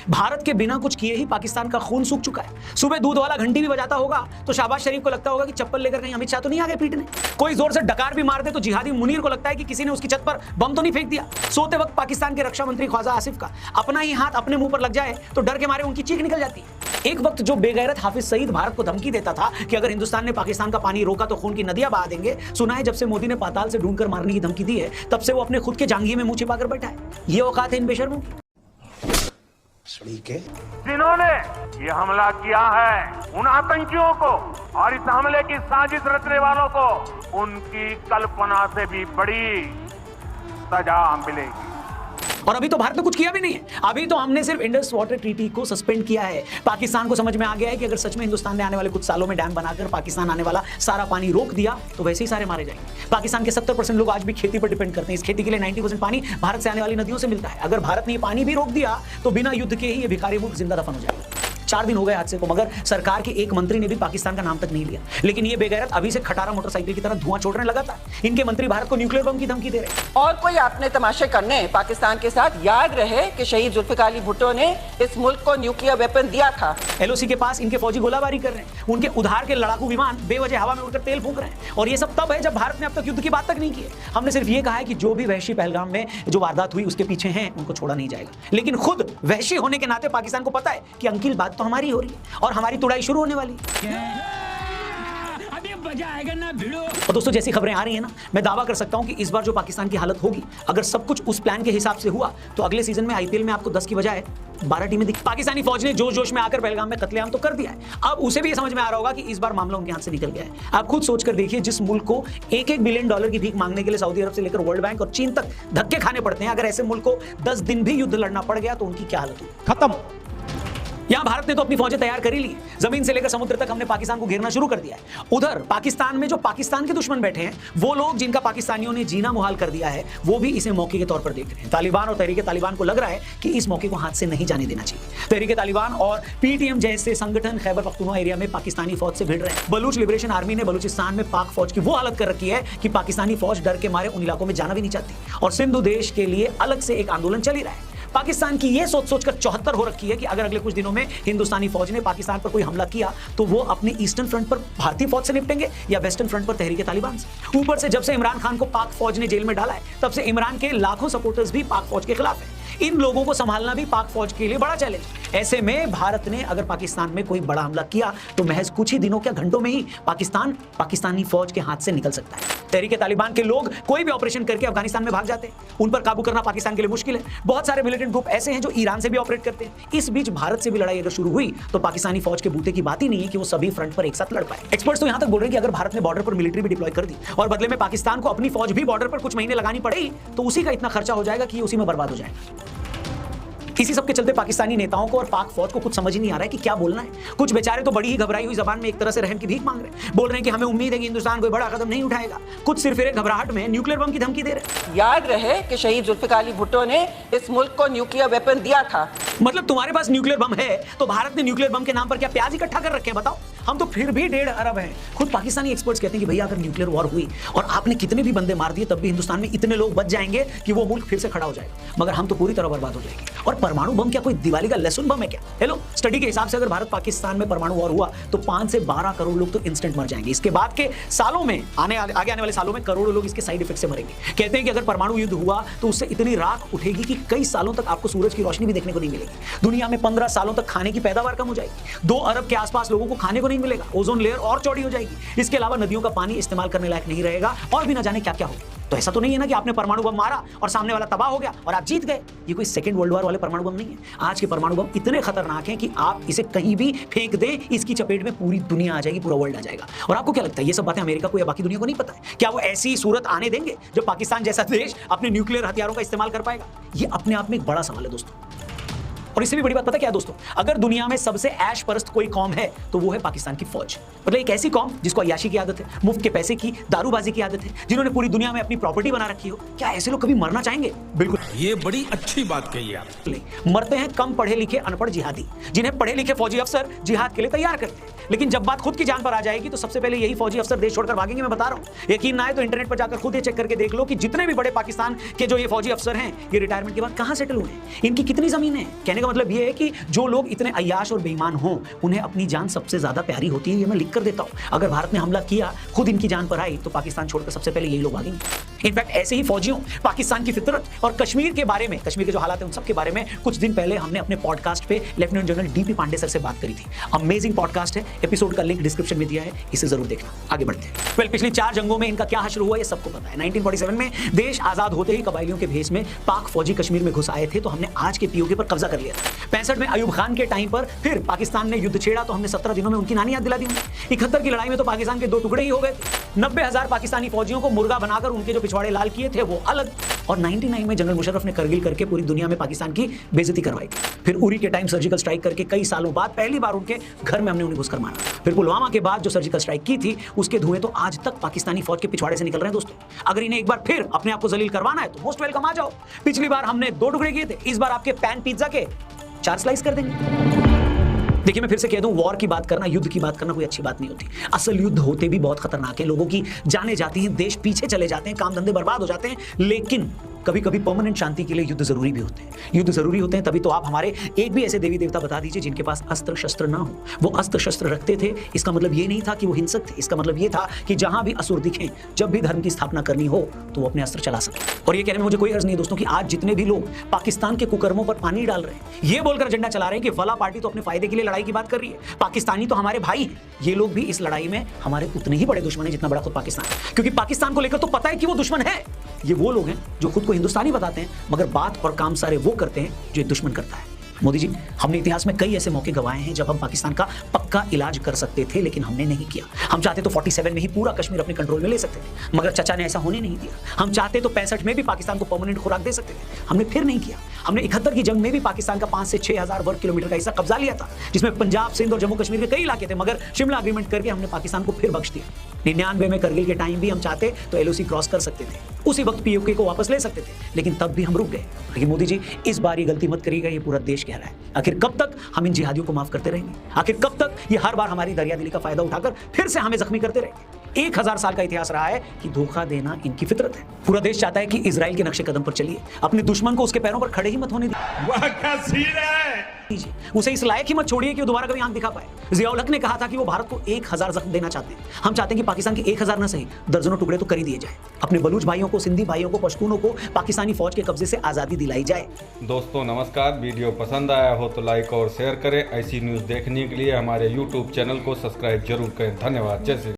भारत के बिना कुछ किए ही पाकिस्तान का खून सूख चुका है। सुबह दूध वाला घंटी भी बजाता होगा तो शहबाज शरीफ को लगता होगा कि चप्पल लेकर कहीं अमित शाह तो नहीं आ गए पीटने। कोई जोर से डकार भी मार दे तो जिहादी मुनीर को लगता है कि किसी ने उसकी छत पर बम तो नहीं फेंक दिया। सोते वक्त पाकिस्तान के रक्षा मंत्री ख्वाजा आसिफ का अपना ही हाथ अपने मुंह पर लग जाए तो डर के मारे उनकी चीख निकल जाती है। एक वक्त जो बेगैरत हाफिज सईद भारत को धमकी देता था कि अगर हिंदुस्तान ने पाकिस्तान का पानी रोका तो खून की नदियां बहा देंगे, सुना है जब से मोदी ने पाताल से ढूंढकर मारने की धमकी दी है तब से वो अपने खुद के जांघिए में मुंह छिपाकर बैठा है। ये औकात है इन बेशर्मों की। जिन्होंने ये हमला किया है उन आतंकियों को और इस हमले की साजिश रचने वालों को उनकी कल्पना से भी बड़ी सजा मिलेगी। और अभी तो भारत ने कुछ किया भी नहीं है। अभी तो हमने सिर्फ इंडस वाटर ट्रीटी को सस्पेंड किया है। पाकिस्तान को समझ में आ गया है कि अगर सच में हिंदुस्तान ने आने वाले कुछ सालों में डैम बनाकर पाकिस्तान आने वाला सारा पानी रोक दिया तो वैसे ही सारे मारे जाएंगे। पाकिस्तान के 70% लोग आज भी खेती पर डिपेंड करते हैं। इस खेती के लिए 90% पानी भारत से आने वाली नदियों से मिलता है। अगर भारत ने ये पानी भी रोक दिया तो बिना युद्ध के ही ये भिखारी मुल्क जिंदा दफन हो जाएगा। 4 दिन हो गए हादसे को, मगर सरकार के एक मंत्री ने भी पाकिस्तान का नाम तक नहीं लिया। लेकिन ये बेगैरत अभी से खटारा मोटरसाइकिल की तरह धुआं छोड़ने लगा था। इनके मंत्री भारत को न्यूक्लियर बम की धमकी दे रहे हैं। और कोई आपने तमाशे करने पाकिस्तान के साथ। याद रहे कि शहीद जुल्फिकार अली भुट्टो ने इस मुल्क को न्यूक्लियर वेपन दिया था। LOC के पास इनके फौजी गोलाबारी कर रहे हैं। उनके उधार के लड़ाकू विमान बेवजह हवा में उड़कर तेल फूंक रहे हैं। और ये सब तब है जब भारत ने अब तक युद्ध की बात तक नहीं की है। हमने सिर्फ ये कहा है कि जो भी वहशी पहलगाम में जो वारदात हुई उसके पीछे हैं उनको छोड़ा नहीं जाएगा। लेकिन खुद वहशी होने के नाते पाकिस्तान को पता है कि अंकिल बात तो हमारी हो रही है और हमारी तुड़ाई शुरू होने वाली है। अभी मजा आएगा ना भिड़ो। और दोस्तों जैसी खबरें आ रही हैं ना, मैं दावा कर सकता हूं कि इस बार जो पाकिस्तान की हालत होगी, अगर सब कुछ उस प्लान के हिसाब से हुआ तो अगले सीजन में IPL में आपको 10 की बजाय 12 टीमें दिखी। पाकिस्तानी फौज ने जोश जोश में आकर पहलगाम में कत्लेआम तो कर दिया है। अब उसे भी ये समझ में आ रहा होगा कि इस बार मामला उनके हाथ से निकल गया है। आप खुद सोचकर देखिए, जिस मुल्क को $1-1 बिलियन की भीख मांगने के लिए सऊदी अरब से लेकर वर्ल्ड बैंक और चीन तक धक्के खाने पड़ते हैं, अगर ऐसे मुल्क को 10 दिन भी युद्ध लड़ना पड़ गया तो उनकी क्या हालत होगी। खत्म। यहां भारत ने तो अपनी फौजें तैयार कर ही ली। जमीन से लेकर समुद्र तक हमने पाकिस्तान को घेरना शुरू कर दिया है। उधर पाकिस्तान में जो पाकिस्तान के दुश्मन बैठे हैं, वो लोग जिनका पाकिस्तानियों ने जीना मुहाल कर दिया है, वो भी इसे मौके के तौर पर देख रहे हैं। तालिबान और तहरीके तालिबान को लग रहा है कि इस मौके को हाथ से नहीं जाने देना चाहिए। तहरीके तालिबान और PTM जैसे संगठन खैबर पख्तूनख्वा एरिया में पाकिस्तानी फौज से भिड़ रहे हैं। बलूच लिबरेशन आर्मी ने बलूचिस्तान में पाक फौज की वो हालत कर रखी है कि पाकिस्तानी फौज डर के मारे उन इलाकों में जाना भी नहीं चाहती। और सिंधु देश के लिए अलग से एक आंदोलन चल ही रहा है। पाकिस्तान की ये सोच सोचकर 74 हो रखी है कि अगर अगले कुछ दिनों में हिंदुस्तानी फौज ने पाकिस्तान पर कोई हमला किया तो वो अपने ईस्टर्न फ्रंट पर भारतीय फौज से निपटेंगे या वेस्टर्न फ्रंट पर तहरीके तालिबान से। ऊपर से जब से इमरान खान को पाक फौज ने जेल में डाला है, तब से इमरान के लाखों सपोर्टर्स भी पाक फौज के खिलाफ हैं। इन लोगों को संभालना भी पाक फौज के लिए बड़ा चैलेंज। ऐसे में भारत ने अगर पाकिस्तान में कोई बड़ा हमला किया तो महज कुछ ही दिनों क्या घंटों में ही पाकिस्तानी फौज के हाथ से निकल सकता है। तहरीके तालिबान के लोग कोई भी ऑपरेशन करके अफगानिस्तान में भाग जाते हैं। उन पर काबू करना पाकिस्तान के लिए मुश्किल है। बहुत सारे मिलिटेंट ग्रुप ऐसे हैं जो ईरान से भी ऑपरेट करते हैं। इस बीच भारत से भी लड़ाई अगर शुरू हुई तो पाकिस्तानी फौज के बूते की बात ही नहीं है कि वो सभी फ्रंट पर एक साथ लड़ पाए। एक्सपर्ट्स तो यहां तक बोल रहे हैं कि अगर भारत ने बॉर्डर पर मिलिट्री भी डिप्लॉय कर दी और बदले में पाकिस्तान को अपनी फौज भी बॉर्डर पर कुछ महीने लगानी पड़ेगी तो उसी का इतना खर्चा हो जाएगा कि उसी में बर्बाद हो जाएगा। इसी सब के चलते पाकिस्तानी नेताओं को और पाक फौज को कुछ समझ ही नहीं आ रहा है कि क्या बोलना है। कुछ बेचारे तो बड़ी ही घबराई हुई जबान में एक तरह से रहम की भीख मांग रहे हैं। बोल रहे हैं कि हमें उम्मीद है कि हिंदुस्तान कोई बड़ा कदम नहीं उठाएगा। कुछ सिर्फ घबराहट में न्यूक्लियर बम की धमकी दे रहे हैं। याद रहे कि शहीद जुल्फिकार अली भुट्टो ने इस मुल्क को न्यूक्लियर वेपन दिया था। मतलब तुम्हारे पास न्यूक्लियर बम है तो भारत ने न्यूक्लियर बम के नाम पर क्या प्याज इकट्ठा कर रखे हैं? बताओ। हम तो फिर भी 1.5 अरब हैं। खुद पाकिस्तानी एक्सपर्ट्स कहते हैं कि भैया अगर न्यूक्लियर वॉर हुई और आपने कितने भी बंदे मार दिए तब भी हिंदुस्तान में इतने लोग बच जाएंगे कि वो मुल्क फिर से खड़ा हो जाएगा, मगर हम तो पूरी तरह बर्बाद हो जाएंगे। और परमाणु बम क्या कोई दिवाली का लहसुन बम है क्या? हेलो, स्टडी के हिसाब से अगर भारत पाकिस्तान में परमाणु वॉर हुआ तो 5 से 12 करोड़ लोग तो इंस्टेंट मर जाएंगे। इसके बाद के सालों में आगे आने वाले सालों में करोड़ों लोग इसके साइड इफेक्ट से मरेंगे। कहते हैं कि अगर परमाणु युद्ध हुआ तो उससे इतनी राख उठेगी कि कई सालों तक आपको सूरज की रोशनी भी देखने को नहीं मिलेगी। दुनिया में 15 सालों तक खाने की पैदावार कम हो जाएगी। 2 अरब के आसपास लोगों को खाने को नहीं मिलेगा। ओजोन लेयर और चौड़ी हो जाएगी। इसके अलावा नदियों का पानी इस्तेमाल करने लायक नहीं रहेगा और भी ना जाने क्या क्या होगा। तो ऐसा तो नहीं है ना कि आपने परमाणु बम मारा और सामने वाला तबाह हो गया और आप जीत गए। ये कोई सेकंड वर्ल्ड वॉर वाले परमाणु बम नहीं है। आज के परमाणु बम इतने खतरनाक हैं कि आप इसे कहीं भी फेंक दें, इसकी चपेट में पूरी दुनिया आ जाएगी, पूरा वर्ल्ड आ जाएगा। और आपको क्या लगता है ये सब बातें अमेरिका को या बाकी दुनिया को नहीं पता है? क्या वो ऐसी सूरत आने देंगे जब पाकिस्तान जैसा देश अपने न्यूक्लियर हथियारों का इस्तेमाल कर पाएगा? ये अपने आप में एक बड़ा सवाल है दोस्तों। और इससे भी बड़ी बात पता क्या है दोस्तों? अगर दुनिया में सबसे ऐश परस्त कोई कौम है तो वो है पाकिस्तान की फौज। मतलब एक ऐसी कौम जिसको अय्याशी की आदत है, मुफ्त के पैसे की, दारूबाजी की आदत है, जिन्होंने पूरी दुनिया में अपनी प्रॉपर्टी बना रखी हो। क्या ऐसे लोग कभी मरना चाहेंगे? बिल्कुल। ये बड़ी अच्छी बात कही आप। मरते हैं कम पढ़े लिखे अनपढ़ जिहादी, जिन्हें पढ़े लिखे फौजी अफसर जिहाद के लिए तैयार करते हैं। लेकिन जब बात खुद की जान पर आ जाएगी तो सबसे पहले यही फौजी अफसर देश छोड़कर भागेंगे। मैं बता रहा हूं, यकीन ना आए तो इंटरनेट पर जाकर खुद ये चेक करके देख लो कि जितने भी बड़े पाकिस्तान के जो ये फौजी अफसर हैं, ये रिटायरमेंट के बाद कहां सेटल हुए हैं, इनकी कितनी जमीन है। कहने का मतलब ये है कि जो लोग इतने अय्याश और बेईमान हों, उन्हें अपनी जान सबसे ज्यादा प्यारी होती है। ये मैं लिख कर देता हूं। अगर भारत ने हमला किया, खुद इनकी जान पर आई, तो पाकिस्तान छोड़कर सबसे पहले यही लोग भागेंगे। इनफैक्ट ऐसे ही फौजियों, पाकिस्तान की फितरत और कश्मीर के बारे में, कश्मीर के जो हालात हैं उन सब के बारे में कुछ दिन पहले हमने अपने पॉडकास्ट पे lieutenant general DP Pandey sir से बात करी थी। अमेजिंग पॉडकास्ट है, एपिसोड का लिंक डिस्क्रिप्शन में दिया है, इसे जरूर देखना। आगे बढ़ते हैं। वेल, पिछली 4 जंगों में इनका क्या हश्र हुआ ये सबको पता है। 1947 में देश आजाद होते ही कबायलियों के भेष में पाक फौजी कश्मीर में घुस आए थे, तो हमने आज के पीओके पर कब्जा कर लिया था। 65 में अयूब खान के टाइम पर फिर पाकिस्तान ने युद्ध छेड़ा, तो हमने 17 दिनों में उनकी नानी याद दिला दी। 71 की लड़ाई में तो पाकिस्तान के 2 टुकड़े ही हो गए थे। 90,000 पाकिस्तानी फौजियों को मुर्गा बनाकर उनके जो पिछवाड़े लाल किए थे वो अलग। और 99 में जनरल मुशर्रफ ने करगिल करके पूरी दुनिया में पाकिस्तान की बेइज्जती करवाई थी। फिर उरी के टाइम सर्जिकल स्ट्राइक करके कई सालों बाद पहली बार उनके घर में हमने उन्हें घुसकर मारा। फिर पुलवामा के बाद जो सर्जिकल स्ट्राइक की थी, उसके धुएं तो आज तक पाकिस्तानी फौज के पिछवाड़े से निकल रहे हैं। दोस्तों, अगर इन्हें एक बार फिर अपने आप को जलील करवाना है तो मोस्ट वेलकम, आ जाओ। पिछली बार हमने 2 टुकड़े किए थे, इस बार आपके पैन पिज्जा के 4 स्लाइस कर देंगे। देखिए, मैं फिर से कह दूं, वॉर की बात करना, युद्ध की बात करना कोई अच्छी बात नहीं होती। असल युद्ध होते भी बहुत खतरनाक है, लोगों की जानें जाती हैं, देश पीछे चले जाते हैं, काम धंधे बर्बाद हो जाते हैं। लेकिन कभी कभी परमानेंट शांति के लिए युद्ध जरूरी भी होते हैं। युद्ध जरूरी होते हैं तभी तो आप हमारे एक भी ऐसे देवी देवता बता दीजिए जिनके पास अस्त्र शस्त्र ना हो। वो अस्त्र शस्त्र रखते थे, इसका मतलब ये नहीं था कि वो हिंसक थे। इसका मतलब ये था कि जहां भी असुर दिखें, जब भी धर्म की स्थापना करनी हो, तो वो अपने अस्त्र चला सके। और ये कहने में मुझे कोई अर्ज नहीं है दोस्तों कि आज जितने भी लोग पाकिस्तान के कुकर्मों पर पानी डाल रहे हैं, ये बोलकर एजेंडा चला रहे हैं कि फला पार्टी तो अपने फायदे के लिए लड़ाई की बात कर रही है, पाकिस्तानी तो हमारे भाई हैं, ये लोग भी इस लड़ाई में हमारे उतने ही बड़े दुश्मन हैं जितना बड़ा खुद पाकिस्तान है। क्योंकि पाकिस्तान को लेकर तो पता है कि वो दुश्मन है। ये वो लोग हैं जो खुद को हिंदुस्तानी बताते हैं, मगर बात और काम सारे वो करते हैं जो दुश्मन करता है। मोदी जी, हमने इतिहास में कई ऐसे मौके गंवाए हैं जब हम पाकिस्तान का पक्का इलाज कर सकते थे, लेकिन हमने नहीं किया। हम चाहते तो 47 में ही पूरा कश्मीर अपने कंट्रोल में ले सकते थे, मगर चचा ने ऐसा होने नहीं दिया। हम चाहते तो 65 में भी पाकिस्तान को परमानेंट खुराक दे सकते थे, हमने फिर नहीं किया। हमने 71 की जंग में भी पाकिस्तान का 5 से 6,000 वर्ग किलोमीटर का हिस्सा कब्जा लिया था, जिसमें पंजाब, सिंध और जम्मू कश्मीर के कई इलाके थे, मगर शिमला एग्रीमेंट करके हमने पाकिस्तान को फिर बख्श दिया। 99 में करगिल के टाइम भी हम चाहते तो LOC क्रॉस कर सकते थे, उसी वक्त POK को वापस ले सकते थे, लेकिन तब भी हम रुक गए। लेकिन मोदी जी, इस बार ये गलती मत करिएगा, ये पूरा देश कह रहा है। आखिर कब तक हम इन जिहादियों को माफ करते रहेंगे? आखिर कब तक ये हर बार हमारी दरियादिली का फायदा उठाकर फिर से हमें जख्मी करते रहेंगे? 1000 साल का इतिहास रहा है कि धोखा देना इनकी फितरत है। पूरा देश चाहता है कि इजराइल के नक्शे कदम पर चलिए, अपने दुश्मन को उसके पैरों पर खड़े ही मत होने दीजिए, उसे इस लायक ही मत छोड़िए कि वो दोबारा कभी आंख दिखा पाए। जियाउल हक ने कहा था कि वो भारत को 1000 जख्म देना चाहते हैं। हम चाहते हैं कि पाकिस्तान के 1000 न सही दर्जनों टुकड़े तो कर ही दिए जाए। अपने बलूच भाइयों को, सिंधी भाइयों को, पश्तूनों को पाकिस्तानी फौज के कब्जे से आजादी दिलाई जाए। दोस्तों नमस्कार, वीडियो पसंद आया हो तो लाइक और शेयर करें। ऐसी न्यूज़ देखने के लिए हमारे YouTube चैनल को सब्सक्राइब जरूर करें। धन्यवाद। जय श्री